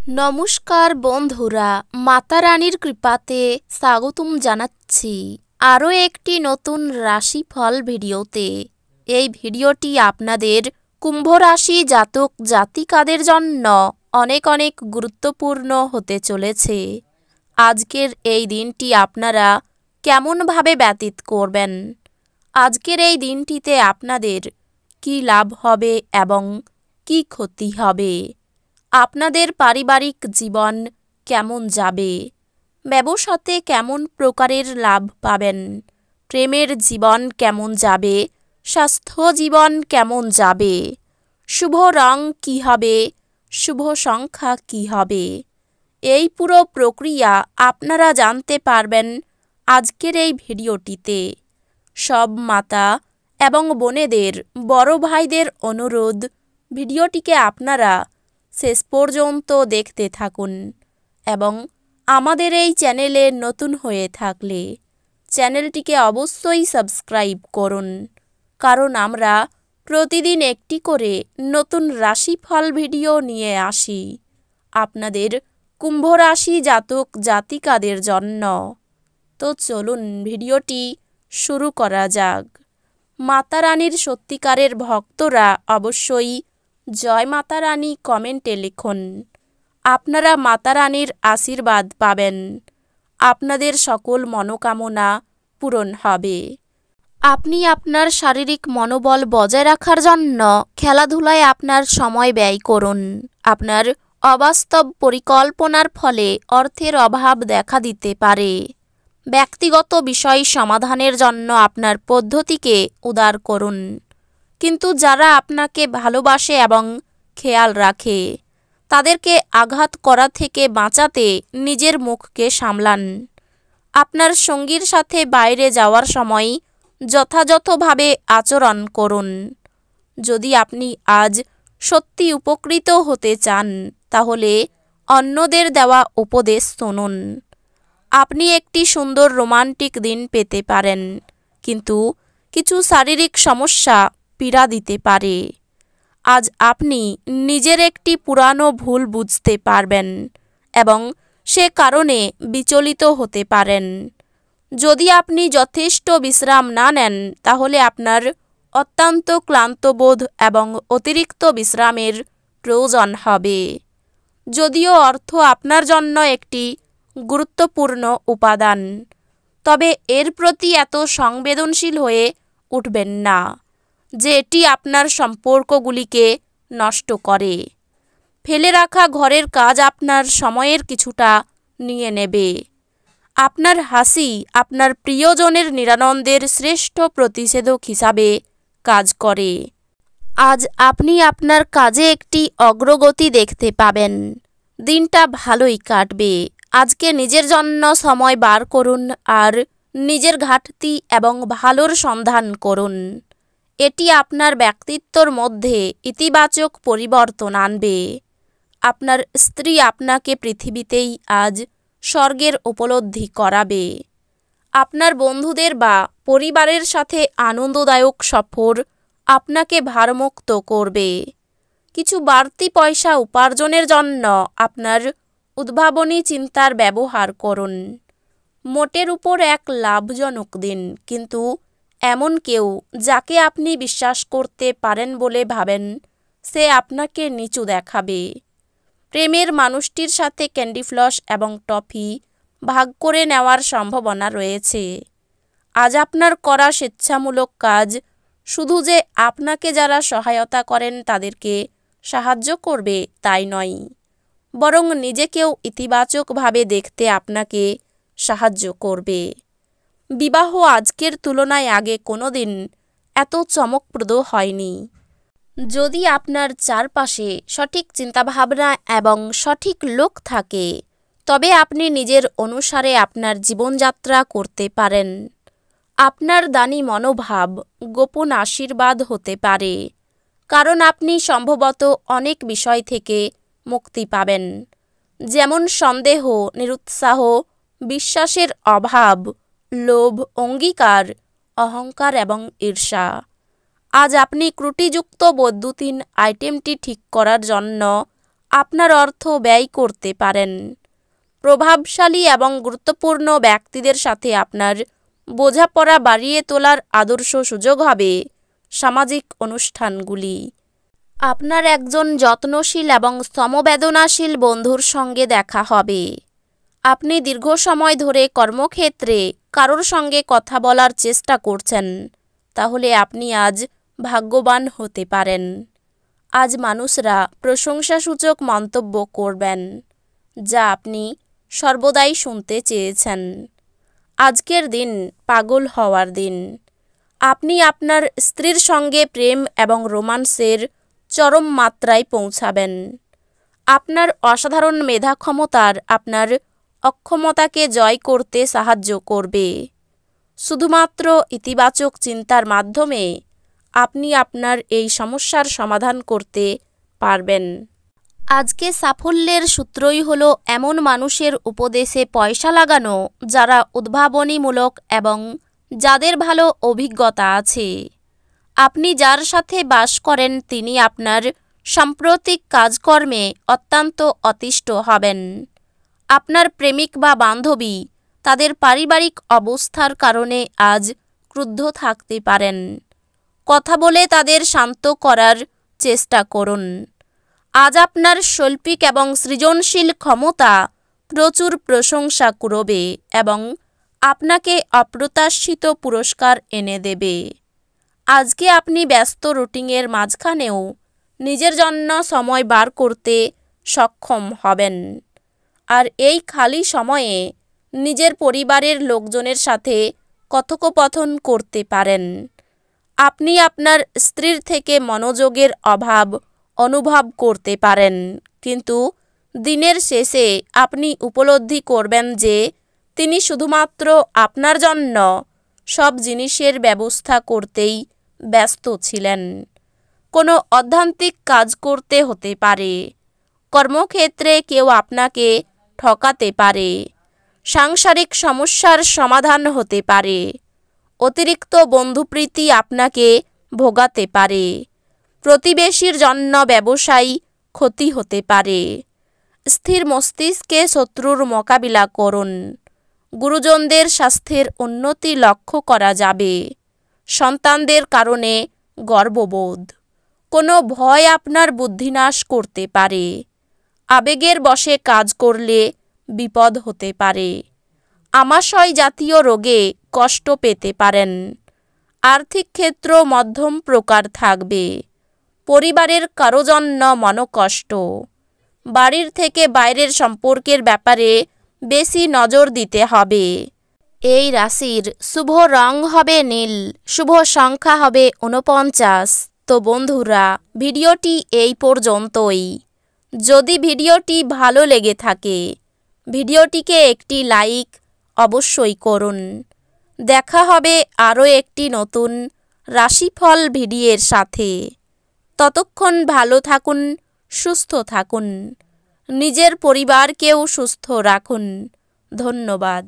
নমস্কার বন্ধুরা, মাতা রানীর কৃপাতে স্বাগতম জানাচ্ছি আরও একটি নতুন রাশিফল ভিডিওতে। এই ভিডিওটি আপনাদের কুম্ভ রাশি জাতক জাতিকাদের জন্য অনেক অনেক গুরুত্বপূর্ণ হতে চলেছে। আজকের এই দিনটি আপনারা কেমনভাবে ব্যতীত করবেন, আজকের এই দিনটিতে আপনাদের কী লাভ হবে এবং কী ক্ষতি হবে, আপনাদের পারিবারিক জীবন কেমন যাবে, ব্যবসাতে কেমন প্রকারের লাভ পাবেন, প্রেমের জীবন কেমন যাবে, স্বাস্থ্য জীবন কেমন যাবে, শুভ রং কী হবে, শুভ সংখ্যা কী হবে, এই পুরো প্রক্রিয়া আপনারা জানতে পারবেন আজকের এই ভিডিওটিতে। সব মাতা এবং বোনেদের, বড় ভাইদের অনুরোধ, ভিডিওটিকে আপনারা শেষ পর্যন্ত দেখতে থাকুন এবং আমাদের এই চ্যানেলে নতুন হয়ে থাকলে চ্যানেলটিকে অবশ্যই সাবস্ক্রাইব করুন, কারণ আমরা প্রতিদিন একটি করে নতুন রাশিফল ভিডিও নিয়ে আসি আপনাদের কুম্ভ রাশি জাতক জাতিকাদের জন্য। তো চলুন ভিডিওটি শুরু করা যাক। মাতা রানীর সত্যিকারের ভক্তরা অবশ্যই জয় মাতা রানী কমেন্টে লিখুন। আপনারা মাতা রানীর আশীর্বাদ পাবেন, আপনাদের সকল মনোকামনা পূরণ হবে। আপনি আপনার শারীরিক মনোবল বজায় রাখার জন্য খেলাধুলায় আপনার সময় ব্যয় করুন। আপনার অবাস্তব পরিকল্পনার ফলে অর্থের অভাব দেখা দিতে পারে। ব্যক্তিগত বিষয় সমাধানের জন্য আপনার পদ্ধতিকে উদার করুন, কিন্তু যারা আপনাকে ভালোবাসে এবং খেয়াল রাখে তাদেরকে আঘাত করা থেকে বাঁচাতে নিজের মুখকে সামলান। আপনার সঙ্গীর সাথে বাইরে যাওয়ার সময় যথাযথভাবে আচরণ করুন। যদি আপনি আজ সত্যি উপকৃত হতে চান তাহলে অন্যদের দেওয়া উপদেশ শুনুন। আপনি একটি সুন্দর রোমান্টিক দিন পেতে পারেন, কিন্তু কিছু শারীরিক সমস্যা পীড়া দিতে পারে। আজ আপনি নিজের একটি পুরানো ভুল বুঝতে পারবেন এবং সে কারণে বিচলিত হতে পারেন। যদি আপনি যথেষ্ট বিশ্রাম না নেন তাহলে আপনার অত্যন্ত ক্লান্তবোধ এবং অতিরিক্ত বিশ্রামের প্রয়োজন হবে। যদিও অর্থ আপনার জন্য একটি গুরুত্বপূর্ণ উপাদান, তবে এর প্রতি এত সংবেদনশীল হয়ে উঠবেন না যে এটি আপনার সম্পর্কগুলিকে নষ্ট করে। ফেলে রাখা ঘরের কাজ আপনার সময়ের কিছুটা নিয়ে নেবে। আপনার হাসি আপনার প্রিয়জনের নিরানন্দের শ্রেষ্ঠ প্রতিষেধক হিসাবে কাজ করে। আজ আপনি আপনার কাজে একটি অগ্রগতি দেখতে পাবেন। দিনটা ভালোই কাটবে। আজকে নিজের জন্য সময় বার করুন আর নিজের ঘাটতি এবং ভালোর সন্ধান করুন। এটি আপনার ব্যক্তিত্বর মধ্যে ইতিবাচক পরিবর্তন আনবে। আপনার স্ত্রী আপনাকে পৃথিবীতেই আজ স্বর্গের উপলব্ধি করাবে। আপনার বন্ধুদের বা পরিবারের সাথে আনন্দদায়ক সফর আপনাকে ভারমুক্ত করবে। কিছু বাড়তি পয়সা উপার্জনের জন্য আপনার উদ্ভাবনী চিন্তার ব্যবহার করুন। মোটের উপর এক লাভজনক দিন, কিন্তু এমন কেউ যাকে আপনি বিশ্বাস করতে পারেন বলে ভাবেন সে আপনাকে নিচু দেখাবে। প্রেমের মানুষটির সাথে ক্যান্ডি ফ্লস এবং টফি ভাগ করে নেওয়ার সম্ভাবনা রয়েছে। আজ আপনার করা স্বেচ্ছামূলক কাজ শুধু যে আপনাকে যারা সহায়তা করেন তাদেরকে সাহায্য করবে তাই নয়, বরং নিজেকেও ইতিবাচকভাবে দেখতে আপনাকে সাহায্য করবে। বিবাহ আজকের তুলনায় আগে কোনো দিন এত চমকপ্রদ হয়নি। যদি আপনার চারপাশে সঠিক চিন্তাভাবনা এবং সঠিক লোক থাকে তবে আপনি নিজের অনুসারে আপনার জীবনযাত্রা করতে পারেন। আপনার দানী মনোভাব গোপন আশীর্বাদ হতে পারে, কারণ আপনি সম্ভবত অনেক বিষয় থেকে মুক্তি পাবেন, যেমন সন্দেহ, নিরুৎসাহ, বিশ্বাসের অভাব, লোভ, অঙ্গীকার, অহংকার এবং ঈর্ষা। আজ আপনি ত্রুটিযুক্ত বৈদ্যুতিন আইটেমটি ঠিক করার জন্য আপনার অর্থ ব্যয় করতে পারেন। প্রভাবশালী এবং গুরুত্বপূর্ণ ব্যক্তিদের সাথে আপনার বোঝাপড়া বাড়িয়ে তোলার আদর্শ সুযোগ হবে সামাজিক অনুষ্ঠানগুলি। আপনার একজন যত্নশীল এবং সমবেদনাশীল বন্ধুর সঙ্গে দেখা হবে। আপনি দীর্ঘ সময় ধরে কর্মক্ষেত্রে কারোর সঙ্গে কথা বলার চেষ্টা করছেন, তাহলে আপনি আজ ভাগ্যবান হতে পারেন। আজ মানুষরা প্রশংসাসূচক মন্তব্য করবেন, যা আপনি সর্বদাই শুনতে চেয়েছেন। আজকের দিন পাগল হওয়ার দিন। আপনি আপনার স্ত্রীর সঙ্গে প্রেম এবং রোমান্সের চরম মাত্রায় পৌঁছাবেন। আপনার অসাধারণ মেধা ক্ষমতার আপনার অক্ষমতাকে জয় করতে সাহায্য করবে। শুধুমাত্র ইতিবাচক চিন্তার মাধ্যমে আপনি আপনার এই সমস্যার সমাধান করতে পারবেন। আজকে সাফল্যের সূত্রই হলো এমন মানুষের উপদেশে পয়সা লাগানো যারা উদ্ভাবনীমূলক এবং যাদের ভালো অভিজ্ঞতা আছে। আপনি যার সাথে বাস করেন তিনি আপনার সাম্প্রতিক কাজকর্মে অত্যন্ত অতিষ্ঠ হবেন। আপনার প্রেমিক বা বান্ধবী তাদের পারিবারিক অবস্থার কারণে আজ ক্রুদ্ধ থাকতে পারেন। কথা বলে তাদের শান্ত করার চেষ্টা করুন। আজ আপনার শৈল্পিক এবং সৃজনশীল ক্ষমতা প্রচুর প্রশংসা কুড়োবে এবং আপনাকে অপ্রত্যাশিত পুরস্কার এনে দেবে। আজকে আপনি ব্যস্ত রুটিনের মাঝখানেও নিজের জন্য সময় বার করতে সক্ষম হবেন। আর এই খালি সময়ে নিজের পরিবারের লোকজনের সাথে কথোপকথন করতে পারেন। আপনি আপনার স্ত্রীর থেকে মনোযোগের অভাব অনুভব করতে পারেন, কিন্তু দিনের শেষে আপনি উপলব্ধি করবেন যে তিনি শুধুমাত্র আপনার জন্য সব জিনিসের ব্যবস্থা করতেই ব্যস্ত ছিলেন। কোনো অধ্যান্তিক কাজ করতে হতে পারে। কর্মক্ষেত্রে কেউ আপনাকে ঠকাতে পারে। সাংসারিক সমস্যার সমাধান হতে পারে। অতিরিক্ত বন্ধুপ্রীতি আপনাকে ভোগাতে পারে। প্রতিবেশীর জন্য ব্যবসায়ী ক্ষতি হতে পারে। স্থির মস্তিষ্কে শত্রুর মোকাবিলা করুন। গুরুজনদের স্বাস্থ্যের উন্নতি লক্ষ্য করা যাবে। সন্তানদের কারণে গর্ববোধ। কোনো ভয় আপনার বুদ্ধিনাশ করতে পারে। আবেগের বশে কাজ করলে বিপদ হতে পারে। আমাশয় জাতীয় রোগে কষ্ট পেতে পারেন। আর্থিক ক্ষেত্র মধ্যম প্রকার থাকবে। পরিবারের কারো জন্য মনোকষ্ট। বাড়ির থেকে বাইরের সম্পর্কের ব্যাপারে বেশি নজর দিতে হবে। এই রাশির শুভ রং হবে নীল, শুভ সংখ্যা হবে 49। তো বন্ধুরা, ভিডিওটি এই পর্যন্তই। যদি ভিডিওটি ভালো লেগে থাকে ভিডিওটিকে একটি লাইক অবশ্যই করুন। দেখা হবে আরও একটি নতুন রাশিফল ভিডিওর সাথে। ততক্ষণ ভালো থাকুন, সুস্থ থাকুন, নিজের পরিবারকেও সুস্থ রাখুন। ধন্যবাদ।